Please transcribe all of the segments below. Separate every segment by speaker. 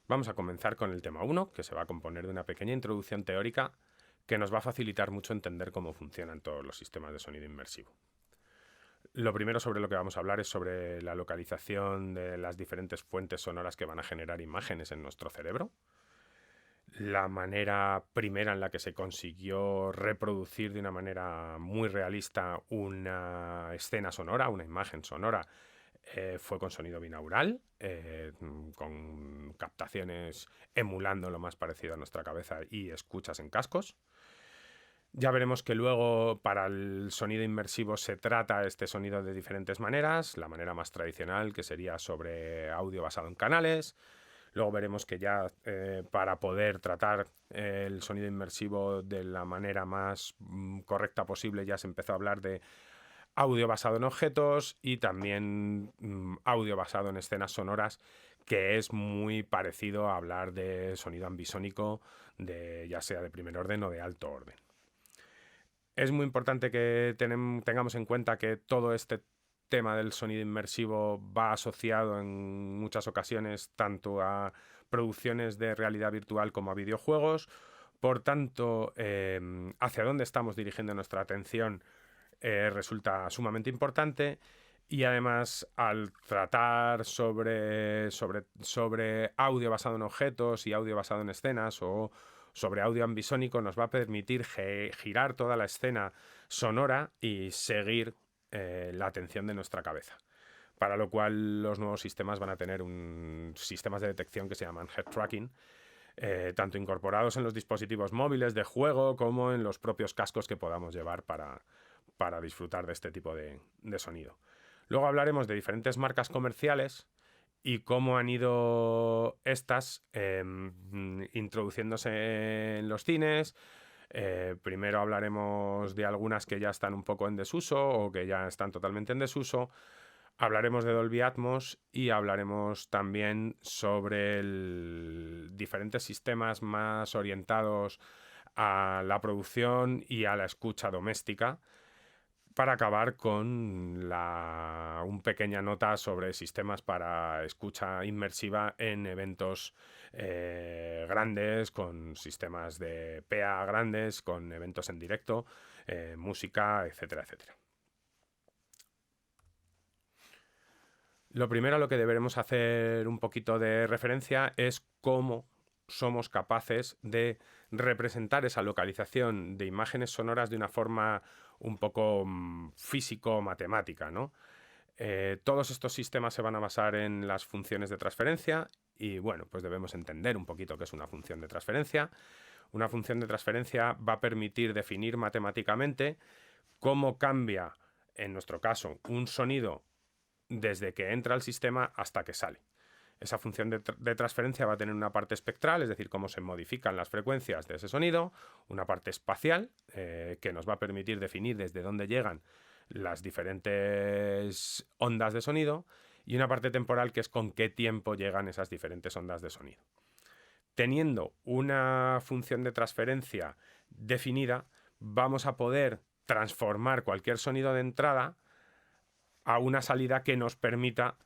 Speaker 1: Vamos a comenzar con el tema 1, que se va a componer de una pequeña introducción teórica que nos va a facilitar mucho entender cómo funcionan todos los sistemas de sonido inmersivo. Lo primero sobre lo que vamos a hablar es sobre la localización de las diferentes fuentes sonoras que van a generar imágenes en nuestro cerebro, la manera primera en la que se consiguió reproducir de una manera muy realista una escena sonora, una imagen sonora, fue con sonido binaural, con captaciones emulando lo más parecido a nuestra cabeza y escuchas en cascos. Ya veremos que luego para el sonido inmersivo se trata este sonido de diferentes maneras. La manera más tradicional, que sería sobre audio basado en canales. Luego veremos que ya para poder tratar el sonido inmersivo de la manera más correcta posible ya se empezó a hablar de audio basado en objetos y también audio basado en escenas sonoras, que es muy parecido a hablar de sonido ambisónico, ya sea de primer orden o de alto orden. Es muy importante que tengamos en cuenta que todo este tema del sonido inmersivo va asociado en muchas ocasiones tanto a producciones de realidad virtual como a videojuegos. Por tanto, hacia dónde estamos dirigiendo nuestra atención resulta sumamente importante. Y además, al tratar sobre audio basado en objetos y audio basado en escenas o sobre audio ambisónico, nos va a permitir girar toda la escena sonora y seguir la atención de nuestra cabeza. Para lo cual los nuevos sistemas van a tener sistemas de detección que se llaman head tracking, tanto incorporados en los dispositivos móviles de juego como en los propios cascos que podamos llevar para disfrutar de este tipo de sonido. Luego hablaremos de diferentes marcas comerciales y cómo han ido estas introduciéndose en los cines. Primero hablaremos de algunas que ya están un poco en desuso o que ya están totalmente en desuso. Hablaremos de Dolby Atmos y hablaremos también sobre diferentes sistemas más orientados a la producción y a la escucha doméstica, para acabar con una pequeña nota sobre sistemas para escucha inmersiva en eventos grandes, con sistemas de PA grandes, con eventos en directo, música, etcétera, etcétera. Lo primero a lo que deberemos hacer un poquito de referencia es cómo somos capaces de representar esa localización de imágenes sonoras de una forma un poco físico-matemática, ¿no? Todos estos sistemas se van a basar en las funciones de transferencia y, bueno, pues debemos entender un poquito qué es una función de transferencia. Una función de transferencia va a permitir definir matemáticamente cómo cambia, en nuestro caso, un sonido desde que entra al sistema hasta que sale. Esa función de transferencia va a tener una parte espectral, es decir, cómo se modifican las frecuencias de ese sonido, una parte espacial, que nos va a permitir definir desde dónde llegan las diferentes ondas de sonido, y una parte temporal, que es con qué tiempo llegan esas diferentes ondas de sonido. Teniendo una función de transferencia definida, vamos a poder transformar cualquier sonido de entrada a una salida que nos permita,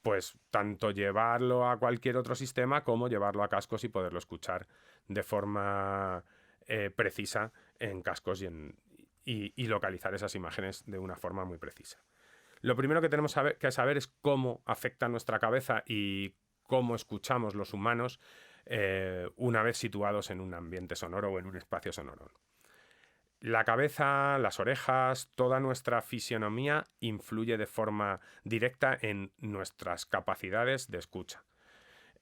Speaker 1: pues, tanto llevarlo a cualquier otro sistema como llevarlo a cascos y poderlo escuchar de forma precisa en cascos y localizar esas imágenes de una forma muy precisa. Lo primero que tenemos que saber es cómo afecta nuestra cabeza y cómo escuchamos los humanos una vez situados en un ambiente sonoro o en un espacio sonoro. La cabeza, las orejas, toda nuestra fisionomía influye de forma directa en nuestras capacidades de escucha.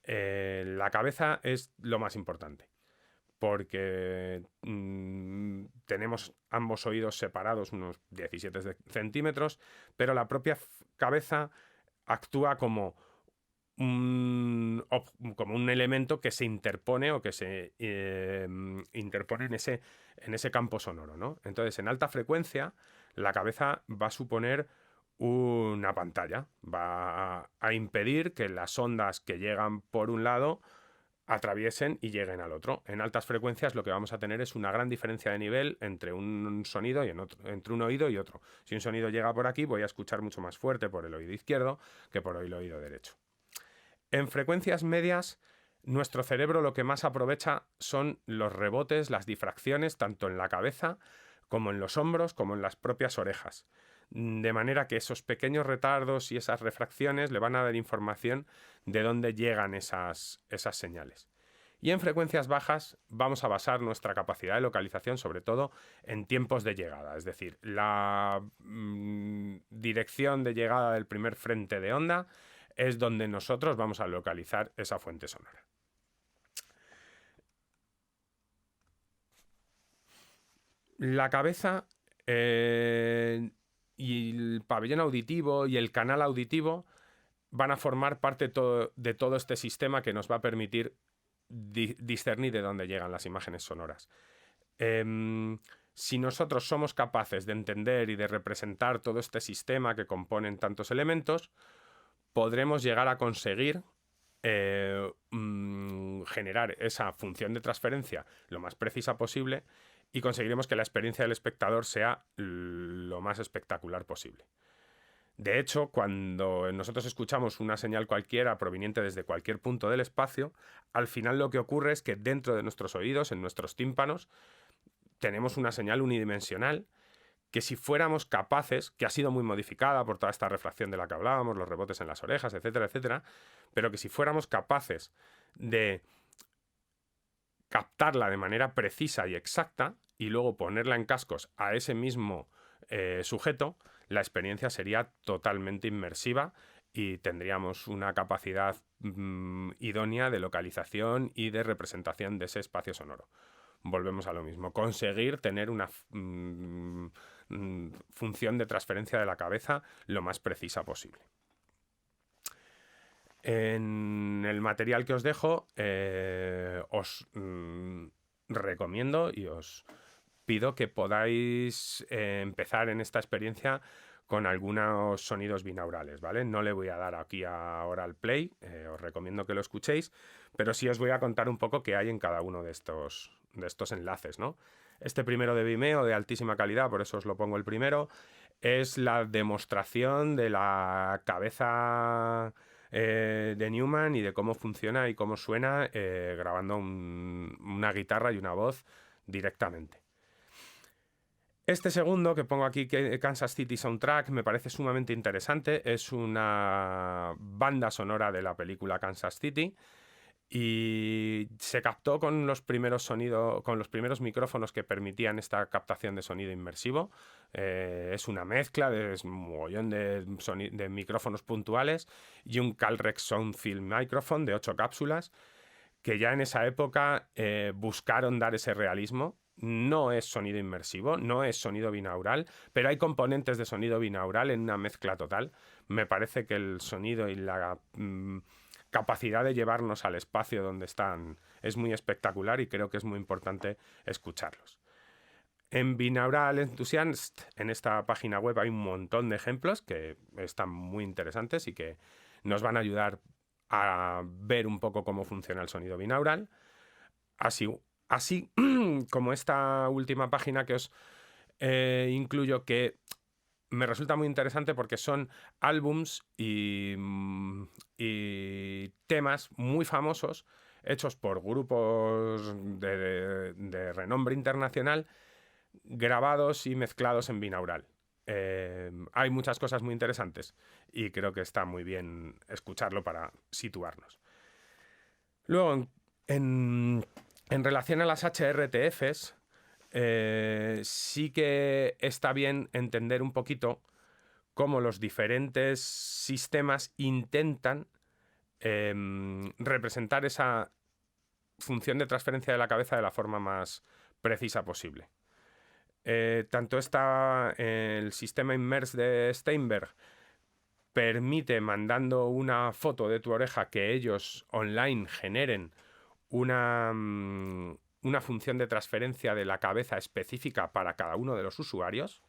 Speaker 1: La cabeza es lo más importante, porque tenemos ambos oídos separados unos 17 centímetros, pero la propia cabeza actúa como un elemento que se interpone o que se interpone en ese campo sonoro, ¿no? Entonces, en alta frecuencia, la cabeza va a suponer una pantalla, va a impedir que las ondas que llegan por un lado atraviesen y lleguen al otro. En altas frecuencias lo que vamos a tener es una gran diferencia de nivel entre un sonido y entre un oído y otro. Si un sonido llega por aquí, voy a escuchar mucho más fuerte por el oído izquierdo que por el oído derecho. En frecuencias medias, nuestro cerebro lo que más aprovecha son los rebotes, las difracciones, tanto en la cabeza como en los hombros, como en las propias orejas. De manera que esos pequeños retardos y esas refracciones le van a dar información de dónde llegan esas señales. Y en frecuencias bajas vamos a basar nuestra capacidad de localización sobre todo en tiempos de llegada, es decir, la dirección de llegada del primer frente de onda es donde nosotros vamos a localizar esa fuente sonora. La cabeza y el pabellón auditivo y el canal auditivo van a formar parte de todo este sistema que nos va a permitir discernir de dónde llegan las imágenes sonoras. Si nosotros somos capaces de entender y de representar todo este sistema que componen tantos elementos, podremos llegar a conseguir generar esa función de transferencia lo más precisa posible y conseguiremos que la experiencia del espectador sea lo más espectacular posible. De hecho, cuando nosotros escuchamos una señal cualquiera proveniente desde cualquier punto del espacio, al final lo que ocurre es que dentro de nuestros oídos, en nuestros tímpanos, tenemos una señal unidimensional que si fuéramos capaces, que ha sido muy modificada por toda esta refracción de la que hablábamos, los rebotes en las orejas, etcétera, etcétera, pero que si fuéramos capaces de captarla de manera precisa y exacta y luego ponerla en cascos a ese mismo sujeto, la experiencia sería totalmente inmersiva y tendríamos una capacidad idónea de localización y de representación de ese espacio sonoro. Volvemos a lo mismo, conseguir tener una función de transferencia de la cabeza lo más precisa posible. En el material que os dejo os recomiendo y os pido que podáis empezar en esta experiencia con algunos sonidos binaurales, ¿vale? No le voy a dar aquí ahora al play, os recomiendo que lo escuchéis, pero sí os voy a contar un poco qué hay en cada uno de estos enlaces, ¿no? Este primero de Vimeo, de altísima calidad, por eso os lo pongo el primero, es la demostración de la cabeza de Newman y de cómo funciona y cómo suena grabando una guitarra y una voz directamente. Este segundo que pongo aquí, Kansas City Soundtrack, me parece sumamente interesante. Es una banda sonora de la película Kansas City y se captó con los primeros micrófonos que permitían esta captación de sonido inmersivo. Es una mezcla de un mogollón de micrófonos puntuales y un Calrex Soundfield Microphone de 8 cápsulas que ya en esa época buscaron dar ese realismo. No es sonido inmersivo, no es sonido binaural, pero hay componentes de sonido binaural en una mezcla total. Me parece que el sonido y la capacidad de llevarnos al espacio donde están es muy espectacular y creo que es muy importante escucharlos. En Binaural Enthusiast, en esta página web, hay un montón de ejemplos que están muy interesantes y que nos van a ayudar a ver un poco cómo funciona el sonido binaural. Así como esta última página que os incluyo, que me resulta muy interesante porque son álbums y temas muy famosos hechos por grupos de renombre internacional, grabados y mezclados en binaural. Hay muchas cosas muy interesantes y creo que está muy bien escucharlo para situarnos. Luego, en relación a las HRTFs, sí que está bien entender un poquito cómo los diferentes sistemas intentan representar esa función de transferencia de la cabeza de la forma más precisa posible. Tanto el sistema Immerse de Steinberg permite, mandando una foto de tu oreja, que ellos online generen una función de transferencia de la cabeza específica para cada uno de los usuarios.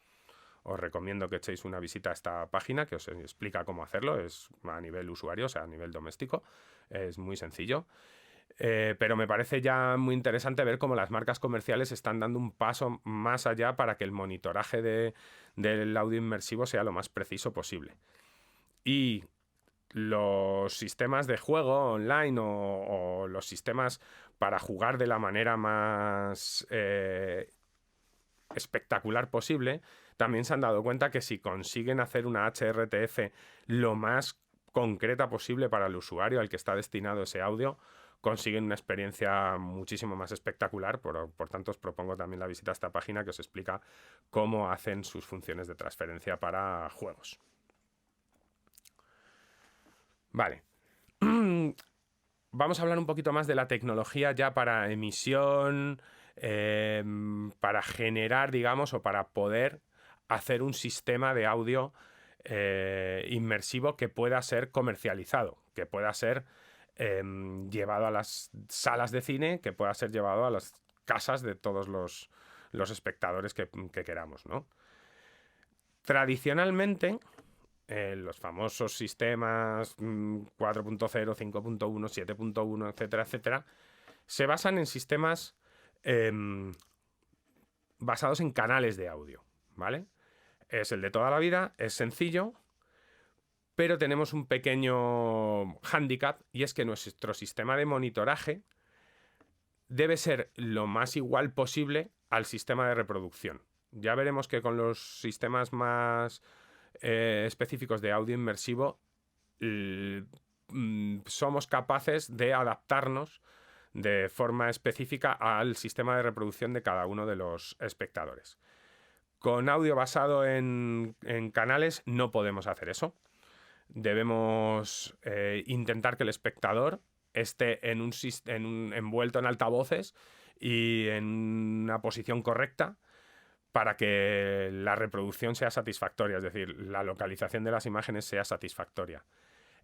Speaker 1: Os recomiendo que echéis una visita a esta página que os explica cómo hacerlo. Es a nivel usuario, o sea, a nivel doméstico. Es muy sencillo. Pero me parece ya muy interesante ver cómo las marcas comerciales están dando un paso más allá para que el monitoraje del audio inmersivo sea lo más preciso posible. Y los sistemas de juego online o los sistemas para jugar de la manera más espectacular posible, también se han dado cuenta que si consiguen hacer una HRTF lo más concreta posible para el usuario al que está destinado ese audio, consiguen una experiencia muchísimo más espectacular. Por tanto, os propongo también la visita a esta página que os explica cómo hacen sus funciones de transferencia para juegos. Vale. Vamos a hablar un poquito más de la tecnología ya para emisión, para generar, digamos, o para poder hacer un sistema de audio inmersivo que pueda ser comercializado, que pueda ser llevado a las salas de cine, que pueda ser llevado a las casas de todos los espectadores que queramos, ¿no? Tradicionalmente, los famosos sistemas 4.0, 5.1, 7.1, etcétera, etcétera, se basan en sistemas basados en canales de audio, ¿vale? Es el de toda la vida, es sencillo, pero tenemos un pequeño hándicap, y es que nuestro sistema de monitoraje debe ser lo más igual posible al sistema de reproducción. Ya veremos que con los sistemas más específicos de audio inmersivo somos capaces de adaptarnos de forma específica al sistema de reproducción de cada uno de los espectadores. Con audio basado en canales no podemos hacer eso. Debemos intentar que el espectador esté envuelto en altavoces y en una posición correcta para que la reproducción sea satisfactoria, es decir, la localización de las imágenes sea satisfactoria.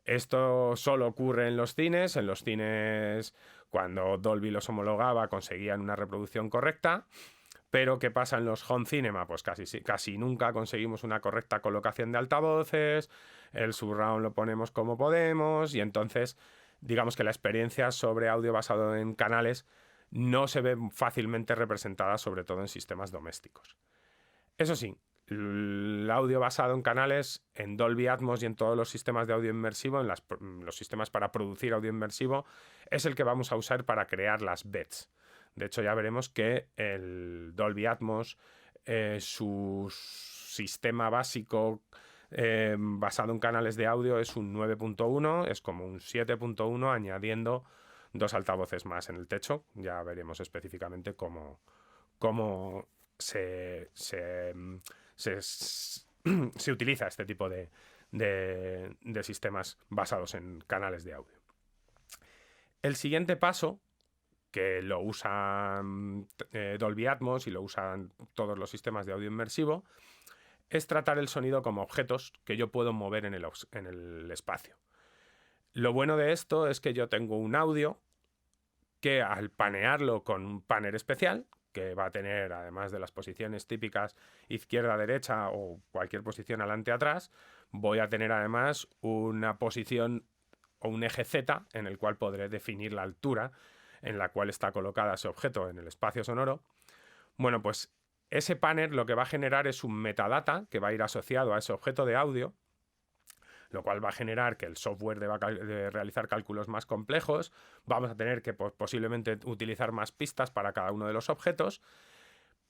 Speaker 1: Esto solo ocurre en los cines. En los cines, cuando Dolby los homologaba, conseguían una reproducción correcta. Pero ¿qué pasa en los home cinema? Pues casi nunca conseguimos una correcta colocación de altavoces, el surround lo ponemos como podemos, y entonces digamos que la experiencia sobre audio basado en canales no se ve fácilmente representada, sobre todo en sistemas domésticos. Eso sí, el audio basado en canales, en Dolby Atmos y en todos los sistemas de audio inmersivo, en los sistemas para producir audio inmersivo, es el que vamos a usar para crear las BEDs. De hecho, ya veremos que el Dolby Atmos, su sistema básico basado en canales de audio es un 9.1, es como un 7.1 añadiendo 2 altavoces más en el techo. Ya veremos específicamente cómo se utiliza este tipo de sistemas basados en canales de audio. El siguiente paso, que lo usan Dolby Atmos y lo usan todos los sistemas de audio inmersivo, es tratar el sonido como objetos que yo puedo mover en el espacio. Lo bueno de esto es que yo tengo un audio que, al panearlo con un panel especial, que va a tener, además de las posiciones típicas izquierda-derecha o cualquier posición adelante-atrás, voy a tener además una posición o un eje Z en el cual podré definir la altura en la cual está colocada ese objeto en el espacio sonoro. Bueno, pues ese panel lo que va a generar es un metadata que va a ir asociado a ese objeto de audio, lo cual va a generar que el software deba realizar cálculos más complejos. Vamos a tener que posiblemente utilizar más pistas para cada uno de los objetos,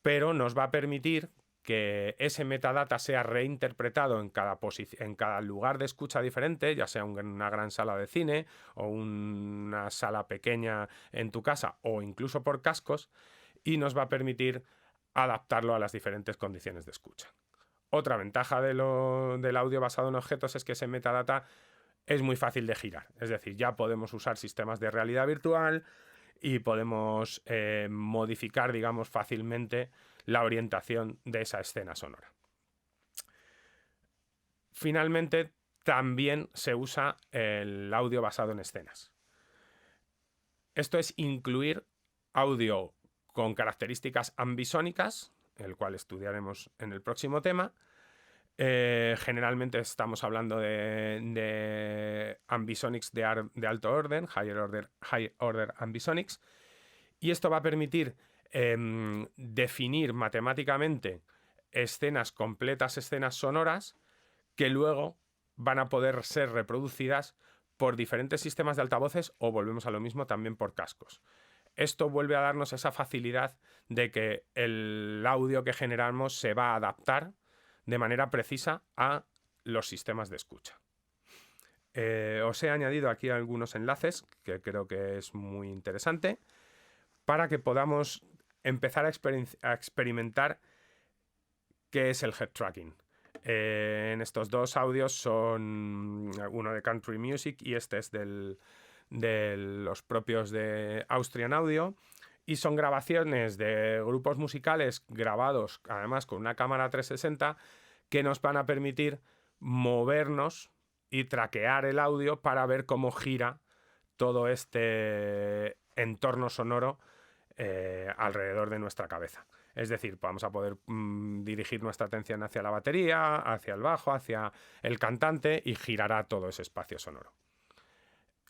Speaker 1: pero nos va a permitir que ese metadata sea reinterpretado en cada lugar de escucha diferente, ya sea una gran sala de cine o una sala pequeña en tu casa o incluso por cascos, y nos va a permitir adaptarlo a las diferentes condiciones de escucha. Otra ventaja del audio basado en objetos es que ese metadata es muy fácil de girar. Es decir, ya podemos usar sistemas de realidad virtual y podemos modificar, digamos, fácilmente la orientación de esa escena sonora. Finalmente, también se usa el audio basado en escenas. Esto es incluir audio con características ambisónicas, el cual estudiaremos en el próximo tema. Generalmente estamos hablando de ambisonics de alto orden, high order ambisonics, y esto va a permitir definir matemáticamente escenas completas, escenas sonoras, que luego van a poder ser reproducidas por diferentes sistemas de altavoces o, volvemos a lo mismo, también por cascos. Esto vuelve a darnos esa facilidad de que el audio que generamos se va a adaptar de manera precisa a los sistemas de escucha. Os he añadido aquí algunos enlaces que creo que es muy interesante para que podamos empezar a experimentar qué es el head tracking. En estos dos audios son uno de Country Music y este es de los propios de Austrian Audio, y son grabaciones de grupos musicales grabados además con una cámara 360 que nos van a permitir movernos y traquear el audio para ver cómo gira todo este entorno sonoro alrededor de nuestra cabeza. Es decir, vamos a poder dirigir nuestra atención hacia la batería, hacia el bajo, hacia el cantante, y girará todo ese espacio sonoro.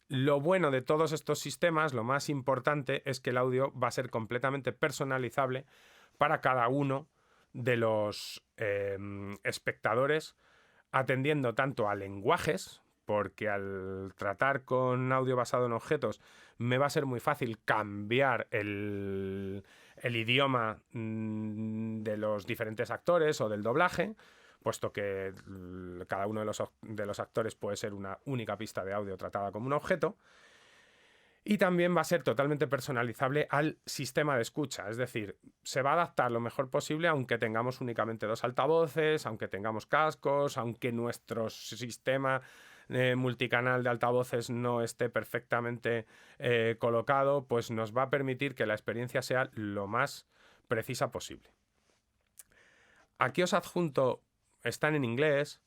Speaker 1: Lo bueno de todos estos sistemas, lo más importante, es que el audio va a ser completamente personalizable para cada uno de los espectadores, atendiendo tanto a lenguajes, porque al tratar con audio basado en objetos me va a ser muy fácil cambiar el idioma de los diferentes actores o del doblaje, puesto que cada uno de los actores puede ser una única pista de audio tratada como un objeto. Y también va a ser totalmente personalizable al sistema de escucha, es decir, se va a adaptar lo mejor posible aunque tengamos únicamente 2 altavoces, aunque tengamos cascos, aunque nuestro sistema multicanal de altavoces no esté perfectamente colocado, pues nos va a permitir que la experiencia sea lo más precisa posible. Aquí os adjunto, están en inglés,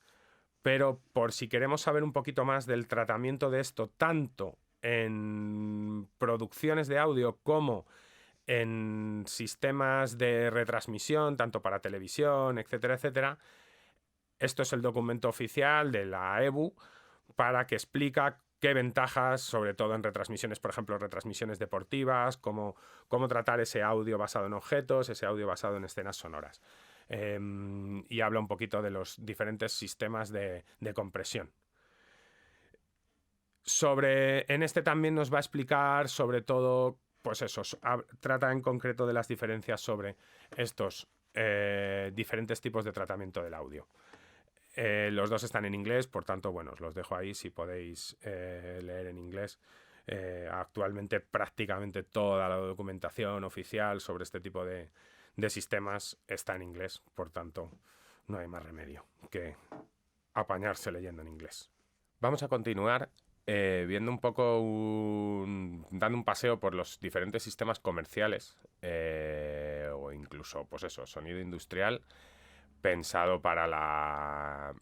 Speaker 1: pero por si queremos saber un poquito más del tratamiento de esto, tanto en producciones de audio como en sistemas de retransmisión, tanto para televisión, etcétera, etcétera. Esto es el documento oficial de la EBU para que explica qué ventajas, sobre todo en retransmisiones, por ejemplo, retransmisiones deportivas, cómo tratar ese audio basado en objetos, ese audio basado en escenas sonoras. Y habla un poquito de los diferentes sistemas de compresión. En este también nos va a explicar sobre todo, pues eso, trata en concreto de las diferencias sobre estos diferentes tipos de tratamiento del audio. Los dos están en inglés, por tanto, bueno, os los dejo ahí si podéis leer en inglés. Actualmente prácticamente toda la documentación oficial sobre este tipo de sistemas está en inglés, por tanto, no hay más remedio que apañarse leyendo en inglés. Vamos a continuar viendo un poco, dando un paseo por los diferentes sistemas comerciales o incluso, pues eso, sonido industrial pensado para la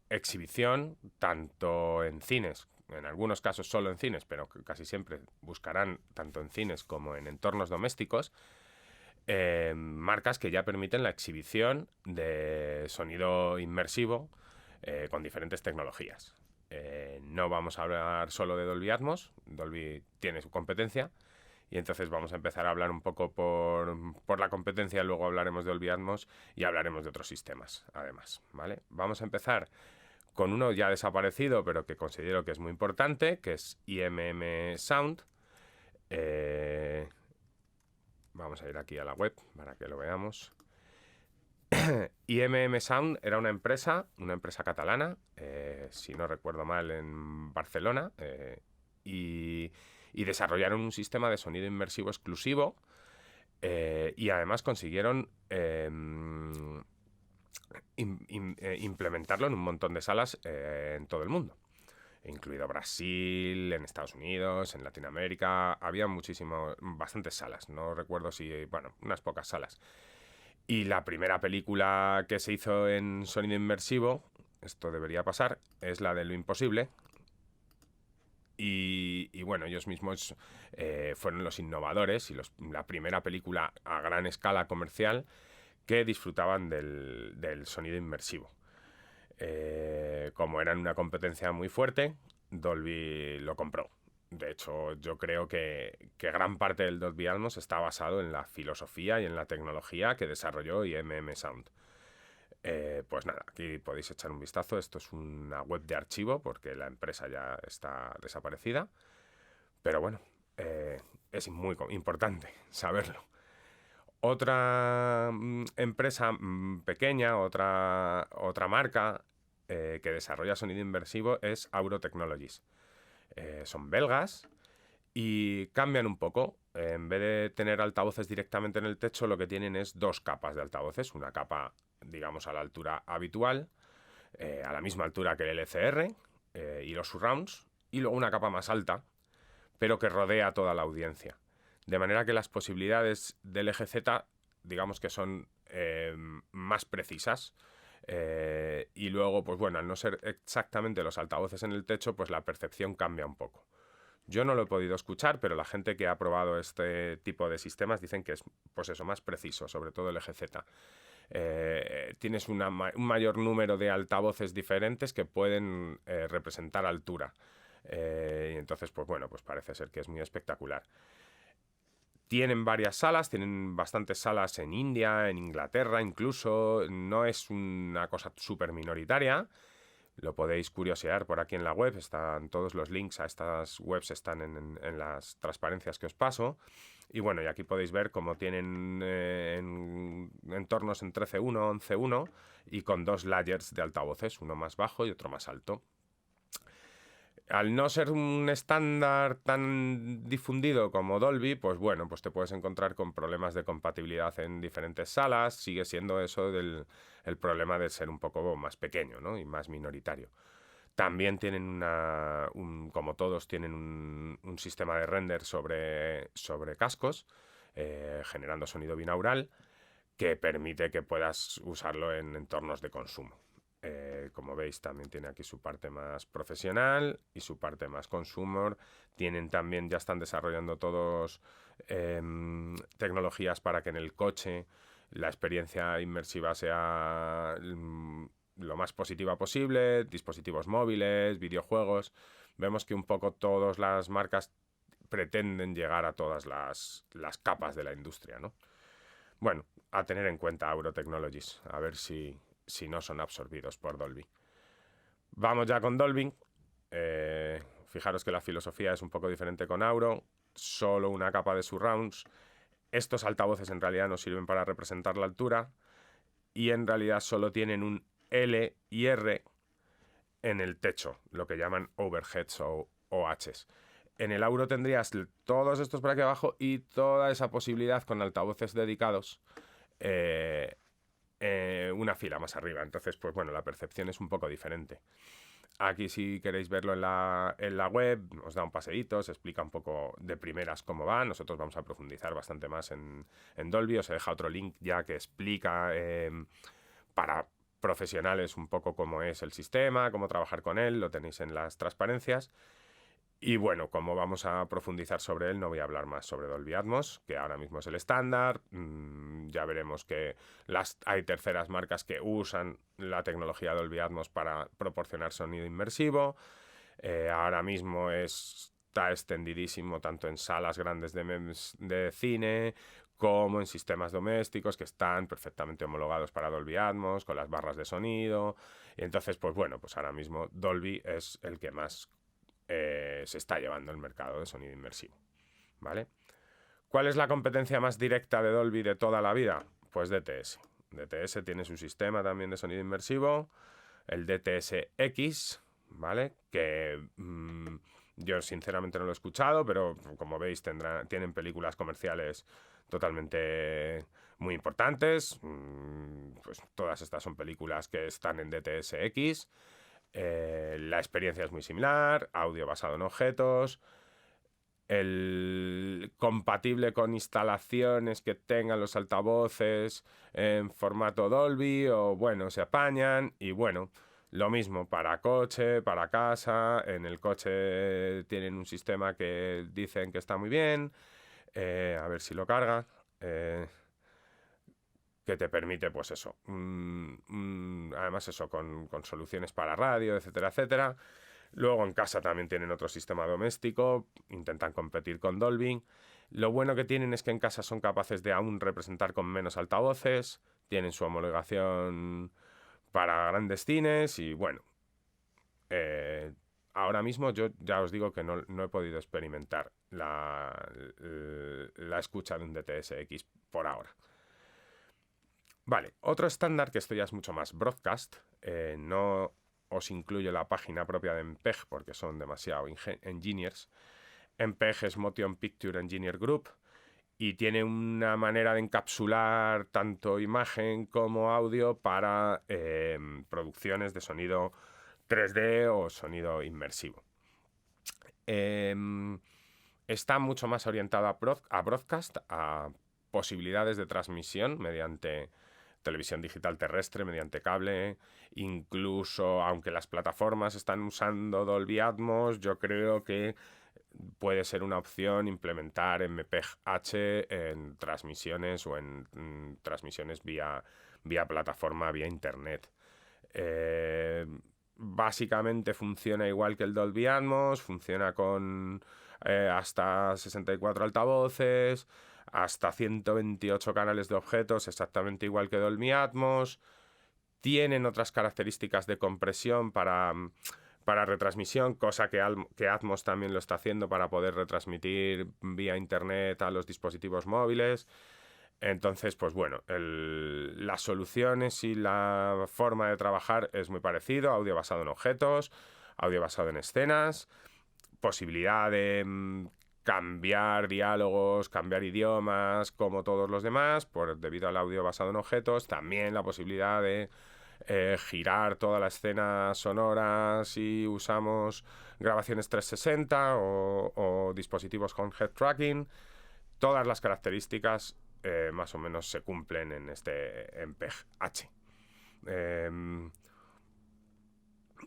Speaker 1: exhibición, tanto en cines, en algunos casos solo en cines, pero casi siempre buscarán tanto en cines como en entornos domésticos, marcas que ya permiten la exhibición de sonido inmersivo con diferentes tecnologías. No vamos a hablar solo de Dolby Atmos, Dolby tiene su competencia, y entonces vamos a empezar a hablar un poco por la competencia, luego hablaremos de Dolby Atmos y hablaremos de otros sistemas, además, ¿vale? Vamos a empezar con uno ya desaparecido, pero que considero que es muy importante, que es IMM Sound. Vamos a ir aquí a la web para que lo veamos. IMM Sound era una empresa catalana, si no recuerdo mal, en Barcelona, y desarrollaron un sistema de sonido inmersivo exclusivo y además consiguieron implementarlo en un montón de salas en todo el mundo, incluido Brasil, en Estados Unidos, en Latinoamérica. Había bastantes salas, no recuerdo unas pocas salas. Y la primera película que se hizo en sonido inmersivo, esto debería pasar, es la de Lo Imposible. Y bueno, ellos mismos fueron los innovadores y la primera película a gran escala comercial que disfrutaban del sonido inmersivo. Como eran una competencia muy fuerte, Dolby lo compró. De hecho, yo creo que gran parte del Dolby Atmos está basado en la filosofía y en la tecnología que desarrolló IMM Sound. Pues nada, aquí podéis echar un vistazo. Esto es una web de archivo porque la empresa ya está desaparecida. Pero bueno, es muy importante saberlo. Otra empresa pequeña, otra marca que desarrolla sonido inmersivo es Auro Technologies. Son belgas y cambian un poco. En vez de tener altavoces directamente en el techo, lo que tienen es dos capas de altavoces. Una capa, digamos, a la altura habitual, a la misma altura que el LCR y los surrounds, y luego una capa más alta, pero que rodea a toda la audiencia. De manera que las posibilidades del eje Z, digamos que son más precisas. Y luego, pues bueno, al no ser exactamente los altavoces en el techo, pues la percepción cambia un poco. Yo no lo he podido escuchar, pero la gente que ha probado este tipo de sistemas dicen que es, pues eso, más preciso, sobre todo el eje Z. Tienes un mayor número de altavoces diferentes que pueden representar altura. Y entonces, pues bueno, pues parece ser que es muy espectacular. Tienen varias salas, tienen bastantes salas en India, en Inglaterra incluso. No es una cosa súper minoritaria. Lo podéis curiosear por aquí en la web. Están todos los links a estas webs están en las transparencias que os paso. Y bueno, y aquí podéis ver cómo tienen en entornos en 13.1, 11.1 y con dos layers de altavoces, uno más bajo y otro más alto. Al no ser un estándar tan difundido como Dolby, pues bueno, pues te puedes encontrar con problemas de compatibilidad en diferentes salas. Sigue siendo eso el problema de ser un poco más pequeño, ¿no? Y más minoritario. También tienen como todos, tienen un sistema de render sobre cascos, generando sonido binaural, que permite que puedas usarlo en entornos de consumo. Como veis, también tiene aquí su parte más profesional y su parte más consumer. Tienen también, ya están desarrollando todos tecnologías para que en el coche la experiencia inmersiva sea lo más positiva posible, dispositivos móviles, videojuegos. Vemos que un poco todas las marcas pretenden llegar a todas las capas de la industria, ¿no? Bueno, a tener en cuenta Auro Technologies, a ver si no son absorbidos por Dolby. Vamos ya con Dolby. Fijaros que la filosofía es un poco diferente con Auro. Solo una capa de surrounds. Estos altavoces en realidad no sirven para representar la altura y en realidad solo tienen un L y R en el techo, lo que llaman overheads o OHs. En el Auro tendrías todos estos por aquí abajo y toda esa posibilidad con altavoces dedicados una fila más arriba. Entonces, pues bueno, la percepción es un poco diferente. Aquí, si queréis verlo en la web, os da un paseíto, os explica un poco de primeras cómo va. Nosotros vamos a profundizar bastante más en Dolby. Os he dejado otro link ya que explica para profesionales un poco cómo es el sistema, cómo trabajar con él. Lo tenéis en las transparencias. Y bueno, como vamos a profundizar sobre él, no voy a hablar más sobre Dolby Atmos, que ahora mismo es el estándar. Ya veremos que hay terceras marcas que usan la tecnología Dolby Atmos para proporcionar sonido inmersivo. Ahora mismo está extendidísimo tanto en salas grandes de cine como en sistemas domésticos que están perfectamente homologados para Dolby Atmos, con las barras de sonido. Y entonces, pues bueno, pues ahora mismo Dolby es el que más se está llevando el mercado de sonido inmersivo, ¿vale? ¿Cuál es la competencia más directa de Dolby de toda la vida? Pues DTS. DTS tiene su sistema también de sonido inmersivo, el DTS-X, ¿vale? Que yo sinceramente no lo he escuchado, pero como veis tienen películas comerciales totalmente muy importantes. Pues todas estas son películas que están en DTS-X. La experiencia es muy similar, audio basado en objetos, compatible con instalaciones que tengan los altavoces en formato Dolby o bueno, se apañan y bueno, lo mismo para coche, para casa. En el coche tienen un sistema que dicen que está muy bien, a ver si lo carga. Que te permite, pues eso, además eso, con soluciones para radio, etcétera, etcétera. Luego en casa también tienen otro sistema doméstico, intentan competir con Dolby. Lo bueno que tienen es que en casa son capaces de aún representar con menos altavoces, tienen su homologación para grandes cines y bueno, ahora mismo yo ya os digo que no he podido experimentar la escucha de un DTS:X por ahora. Vale, otro estándar, que esto ya es mucho más broadcast, no os incluyo la página propia de MPEG porque son demasiado engineers. MPEG es Motion Picture Engineer Group y tiene una manera de encapsular tanto imagen como audio para producciones de sonido 3D o sonido inmersivo. Está mucho más orientado a broadcast, a posibilidades de transmisión mediante televisión digital terrestre, mediante cable, incluso aunque las plataformas están usando Dolby Atmos, yo creo que puede ser una opción implementar MPEG-H en transmisiones o en transmisiones vía plataforma, vía internet. Básicamente funciona igual que el Dolby Atmos, funciona con hasta 64 altavoces, hasta 128 canales de objetos, exactamente igual que Dolby Atmos. Tienen otras características de compresión para retransmisión, cosa que Atmos también lo está haciendo para poder retransmitir vía internet a los dispositivos móviles. Entonces, pues bueno, las soluciones y la forma de trabajar es muy parecido: audio basado en objetos, audio basado en escenas, posibilidad de cambiar diálogos, cambiar idiomas, como todos los demás, debido al audio basado en objetos. También la posibilidad de girar toda la escena sonora si usamos grabaciones 360 o dispositivos con head tracking. Todas las características más o menos se cumplen en este MPEG-H.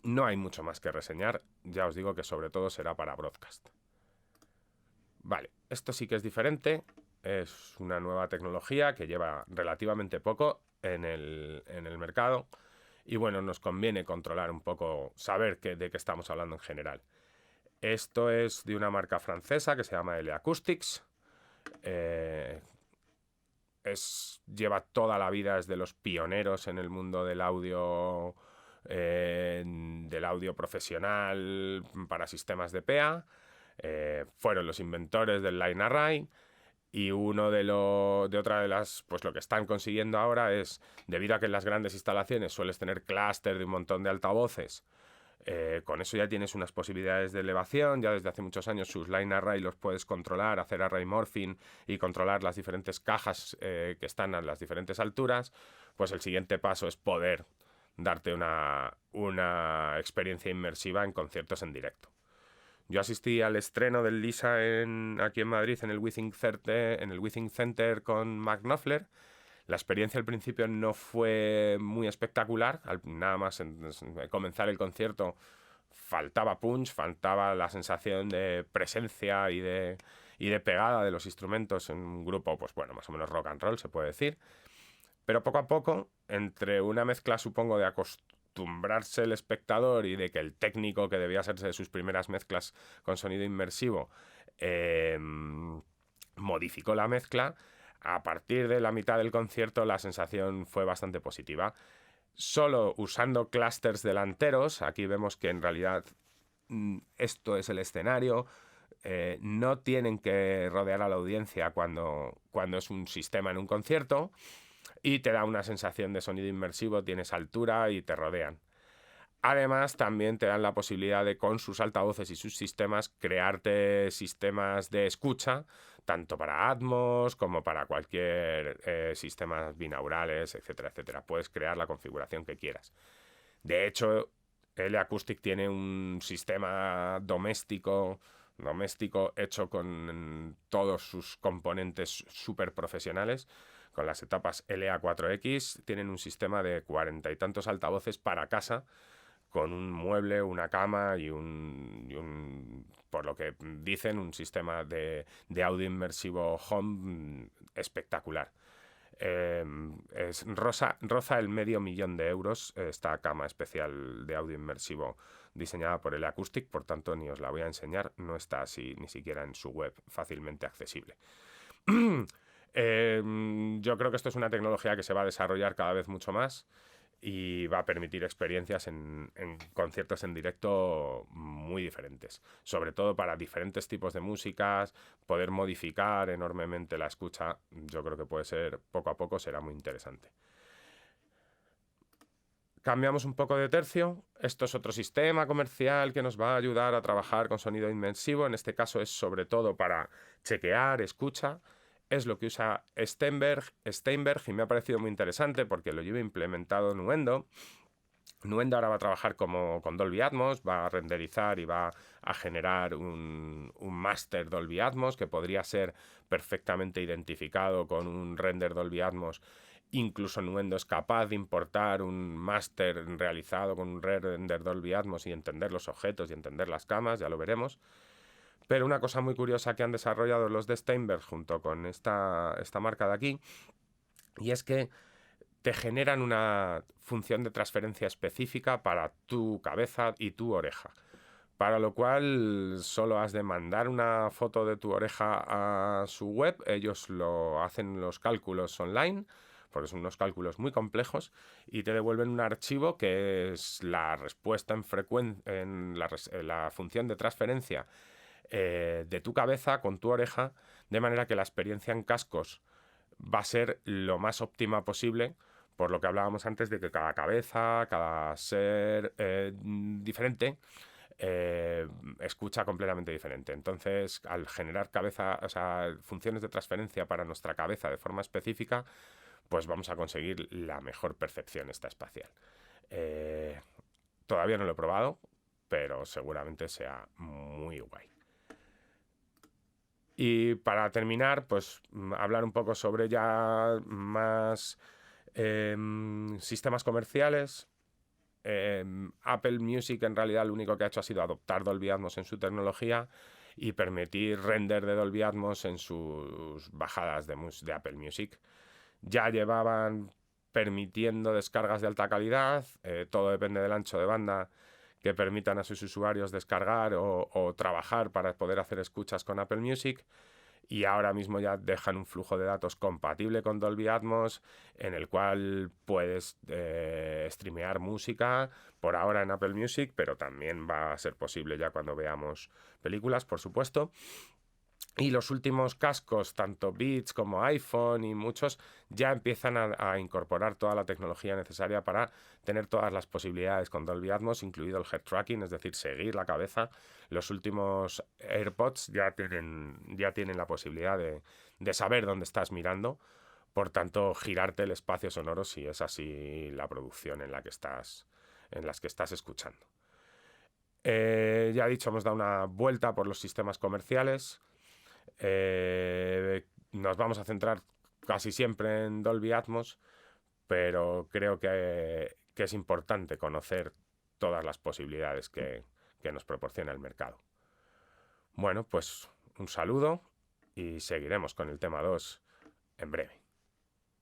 Speaker 1: No hay mucho más que reseñar. Ya os digo que sobre todo será para broadcast. Vale, esto sí que es diferente. Es una nueva tecnología que lleva relativamente poco en el mercado. Y bueno, nos conviene controlar un poco, saber de qué estamos hablando en general. Esto es de una marca francesa que se llama LA Acoustics. Lleva toda la vida, es de los pioneros en el mundo del audio profesional para sistemas de PA. Fueron los inventores del Line Array. Y otra de las, pues lo que están consiguiendo ahora es, debido a que en las grandes instalaciones sueles tener clúster de un montón de altavoces, con eso ya tienes unas posibilidades de elevación. Ya desde hace muchos años sus line array los puedes controlar, hacer array morphing y controlar las diferentes cajas que están a las diferentes alturas. Pues el siguiente paso es poder darte una experiencia inmersiva en conciertos en directo. Yo asistí al estreno del Lisa aquí en Madrid, en el Withing Center con Mark Knopfler. La experiencia al principio no fue muy espectacular. Nada más comenzar el concierto faltaba punch, faltaba la sensación de presencia y de pegada de los instrumentos en un grupo, pues bueno, más o menos rock and roll se puede decir. Pero poco a poco, entre una mezcla, supongo, de acostumbrarse el espectador y de que el técnico, que debía hacerse de sus primeras mezclas con sonido inmersivo, modificó la mezcla, a partir de la mitad del concierto la sensación fue bastante positiva. Solo usando clústeres delanteros, aquí vemos que en realidad esto es el escenario. No tienen que rodear a la audiencia cuando es un sistema en un concierto, y te da una sensación de sonido inmersivo, tienes altura y te rodean. Además, también te dan la posibilidad de, con sus altavoces y sus sistemas, crearte sistemas de escucha, tanto para Atmos como para cualquier sistemas binaurales, etcétera, etcétera. Puedes crear la configuración que quieras. De hecho, LA Acoustic tiene un sistema doméstico hecho con todos sus componentes súper profesionales. Con las etapas LA4X tienen un sistema de 40 y tantos altavoces para casa, con un mueble, una cama y por lo que dicen, un sistema de audio inmersivo home espectacular. Roza el $500,000 esta cama especial de audio inmersivo diseñada por LA Acoustic, por tanto ni os la voy a enseñar, no está así ni siquiera en su web fácilmente accesible. Yo creo que esto es una tecnología que se va a desarrollar cada vez mucho más y va a permitir experiencias en conciertos en directo muy diferentes. Sobre todo para diferentes tipos de músicas, poder modificar enormemente la escucha, yo creo que puede ser, poco a poco, será muy interesante. Cambiamos un poco de tercio. Esto es otro sistema comercial que nos va a ayudar a trabajar con sonido inmersivo. En este caso es sobre todo para chequear, escucha. Es lo que usa Steinberg y me ha parecido muy interesante porque lo lleva implementado Nuendo. Nuendo ahora va a trabajar con Dolby Atmos, va a renderizar y va a generar un máster Dolby Atmos que podría ser perfectamente identificado con un render Dolby Atmos. Incluso Nuendo es capaz de importar un máster realizado con un render Dolby Atmos y entender los objetos y entender las camas, ya lo veremos. Pero una cosa muy curiosa que han desarrollado los de Steinberg junto con esta marca de aquí, y es que te generan una función de transferencia específica para tu cabeza y tu oreja. Para lo cual solo has de mandar una foto de tu oreja a su web, ellos lo hacen los cálculos online, porque son unos cálculos muy complejos, y te devuelven un archivo que es la respuesta en la función de transferencia de tu cabeza con tu oreja, de manera que la experiencia en cascos va a ser lo más óptima posible, por lo que hablábamos antes de que cada cabeza, cada ser diferente, escucha completamente diferente. Entonces, al generar funciones de transferencia para nuestra cabeza de forma específica, pues vamos a conseguir la mejor percepción esta espacial. Todavía no lo he probado, pero seguramente sea muy guay. Y para terminar, pues hablar un poco sobre ya más sistemas comerciales. Apple Music en realidad lo único que ha hecho ha sido adoptar Dolby Atmos en su tecnología y permitir render de Dolby Atmos en sus bajadas de Apple Music. Ya llevaban permitiendo descargas de alta calidad, todo depende del ancho de banda que permitan a sus usuarios descargar o trabajar para poder hacer escuchas con Apple Music. Y ahora mismo ya dejan un flujo de datos compatible con Dolby Atmos, en el cual puedes streamear música, por ahora en Apple Music, pero también va a ser posible ya cuando veamos películas, por supuesto. Y los últimos cascos, tanto Beats como iPhone y muchos, ya empiezan a incorporar toda la tecnología necesaria para tener todas las posibilidades con Dolby Atmos, incluido el head tracking, es decir, seguir la cabeza. Los últimos AirPods ya tienen la posibilidad de saber dónde estás mirando, por tanto, girarte el espacio sonoro si es así la producción en las que estás escuchando. Ya he dicho, hemos dado una vuelta por los sistemas comerciales. Nos vamos a centrar casi siempre en Dolby Atmos, pero creo que es importante conocer todas las posibilidades que nos proporciona el mercado. Bueno, pues un saludo y seguiremos con el tema 2 en breve.